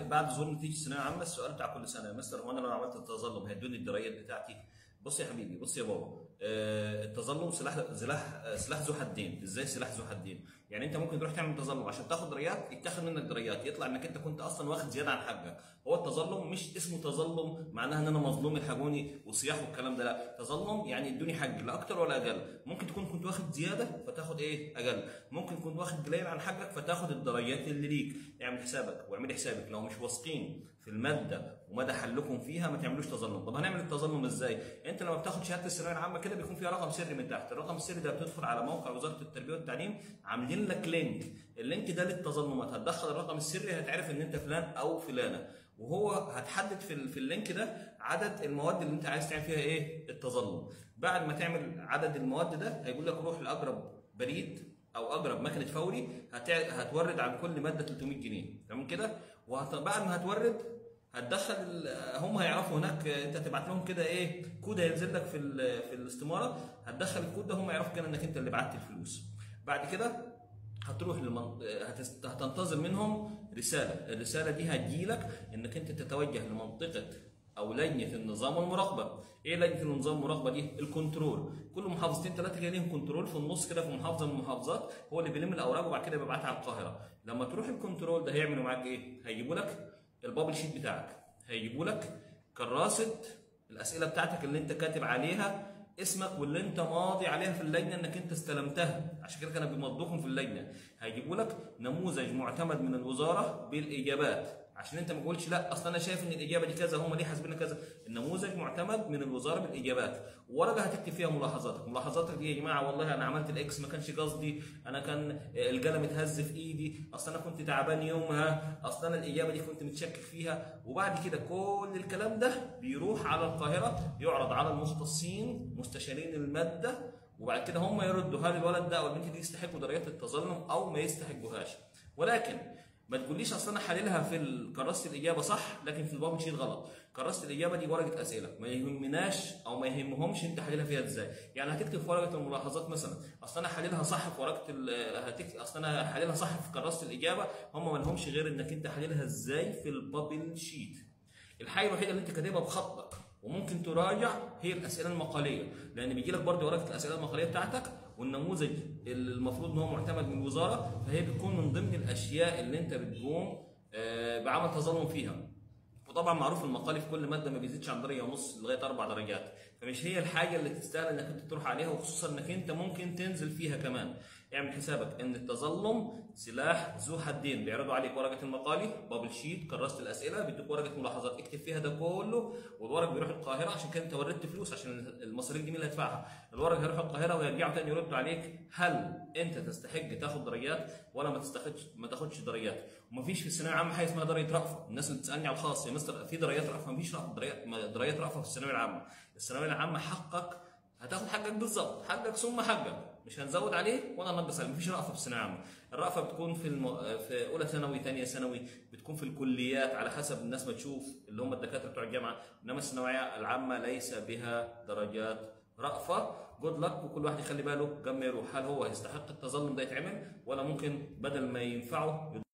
بعد ظهور نتيجه الثانويه العامه السؤال بتاع كل سنه: يا مستر، هو انا لو عملت التظلم هيدوني الدرجات بتاعتي؟ بص يا حبيبي، بص يا بابا، التظلم سلاح ذو حدين. ازاي سلاح ذو حدين؟ يعني انت ممكن تروح تعمل تظلم عشان تاخد درجات، يتاخد منك درجات، يطلع انك انت كنت اصلا واخد زياده عن حقك. هو التظلم مش اسمه تظلم معناها ان انا مظلوم الحقوني وصياح والكلام ده، لا. تظلم يعني ادوني حق، لا اكتر ولا اقل. ممكن تكون كنت واخد زياده فتاخد ايه؟ اقل. ممكن كنت واخد قليل عن حقك فتاخد الدرجات اللي ليك. اعمل حسابك واعمل حسابك، لو مش واثقين في الماده ومدى حلكم فيها ما تعملوش تظلم. طب هنعمل التظلم ازاي؟ انت لما بتاخد شهاده الثانويه العامه كده بيكون فيها رقم سري من تحت. الرقم السري ده بتدخل على موقع وزاره التربيه والتعليم، عاملين لك لينك. اللينك ده للتظلمات، هتدخل الرقم السري هتعرف ان انت فلان او فلانه، وهو هتحدد في اللينك ده عدد المواد اللي انت عايز تعمل فيها ايه؟ التظلم. بعد ما تعمل عدد المواد ده هيقول لك روح لاقرب بريد او اقرب مكنه فوري، هتورد عن كل ماده 300 جنيه. تمام كده؟ وبعد ما هتورد هتدخل هم هيعرفوا هناك، انت هتبعت لهم كده ايه؟ كود هينزل لك في الاستماره، هتدخل الكود ده هم يعرفوا كده انك انت اللي بعت الفلوس. بعد كده هتروح هتنتظر منهم رساله. الرساله دي هتجيلك انك انت تتوجه لمنطقه او لجنه النظام والمراقبه. ايه لجنه النظام والمراقبه دي؟ الكنترول. كل محافظتين ثلاثه كده ليهم كنترول في النص كده، في محافظه من المحافظات هو اللي بيلم الاوراق وبعد كده بيبعتها على القاهره. لما تروح الكنترول ده هيعملوا معاك ايه؟ هيجيبوا لك البابل شيت بتاعك، هيجيبوا لك كراسه الاسئله بتاعتك اللي انت كاتب عليها اسمك واللي انت ماضي عليها في اللجنه انك انت استلمتها، عشان كده كانوا بيمضوكم في اللجنه. هيجيبوا لك نموذج معتمد من الوزاره بالاجابات، عشان انت ما تقولش لا اصل انا شايف ان الاجابه دي كذا، هم ليه حاسبينها كذا. النموذج معتمد من الوزاره بالاجابات، ورقه هتكتب فيها ملاحظاتك. ملاحظاتك دي: يا جماعه والله انا عملت الاكس ما كانش قصدي، انا كان القلم اتهز في ايدي، اصل انا كنت تعبان يومها، اصل انا الاجابه دي كنت متشكك فيها. وبعد كده كل الكلام ده بيروح على القاهره، يعرض على المختصين مستشارين الماده، وبعد كده هم يردوا هل الولد ده او البنت دي يستحقوا درجات التظلم او ما يستحقوهاش. ولكن ما تقوليش اصل انا حللها في كراسه الاجابه صح لكن في البابل شيت غلط. كراسه الاجابه دي ورقه اسئله، ما يهمناش او ما يهمهمش انت حللها فيها ازاي. يعني هتكتب في ورقه الملاحظات مثلا اصل انا حللها صح في ورقه اصل انا حللها صح في كراسه الاجابه، هم ما لهمش غير انك انت حللها ازاي في البابل شيت. الحاجه الوحيده اللي انت كاتبها بخطك وممكن تراجع هي الاسئله المقاليه، لان بيجي لك برضه ورقه الاسئله المقاليه بتاعتك والنموذج المفروض ان هو معتمد من الوزاره، فهي بتكون من ضمن الاشياء اللي انت بتقوم بعمل تظلم فيها. وطبعا معروف المقالي في كل ماده ما بيزيدش عن درجه ونص لغايه 4 درجات، فمش هي الحاجه اللي تستاهل انك انت تروح عليها، وخصوصا انك انت ممكن تنزل فيها كمان. اعمل حسابك ان التظلم سلاح ذو حدين. بيعرضوا عليك ورقه المقالي، بابل شيت، كراسه الاسئله، بيدوك ورقه ملاحظات اكتب فيها ده كله، والورق بيروح القاهره عشان كده انت وردت فلوس عشان المصاريف دي مين اللي هيدفعها؟ الورق هيروح القاهره ويرجعوا تاني يردوا عليك هل انت تستحق تاخد درجات ولا ما تاخدش درجات. ومفيش في الثانويه العامه حاجه اسمها درجه رأفه. الناس اللي بتسالني على الخاص: يا مستر في درجات رأفه؟ مفيش درجات رأفه في الثانويه العامه. الثانويه العامه حقك هتاخد حقك بالظبط، حقك ثم حقك، مش هنزود عليه ولا ننقص عليه. مفيش رأفه في الثانويه العامه. الرأفه بتكون في اولى ثانوي، ثانيه ثانوي، بتكون في الكليات على حسب الناس ما تشوف اللي هم الدكاتره بتوع الجامعه، انما الثانويه العامه ليس بها درجات رأفه. جود لك، وكل واحد يخلي باله قبل ما يروح هل هو يستحق التظلم ده يتعمل ولا ممكن بدل ما ينفعه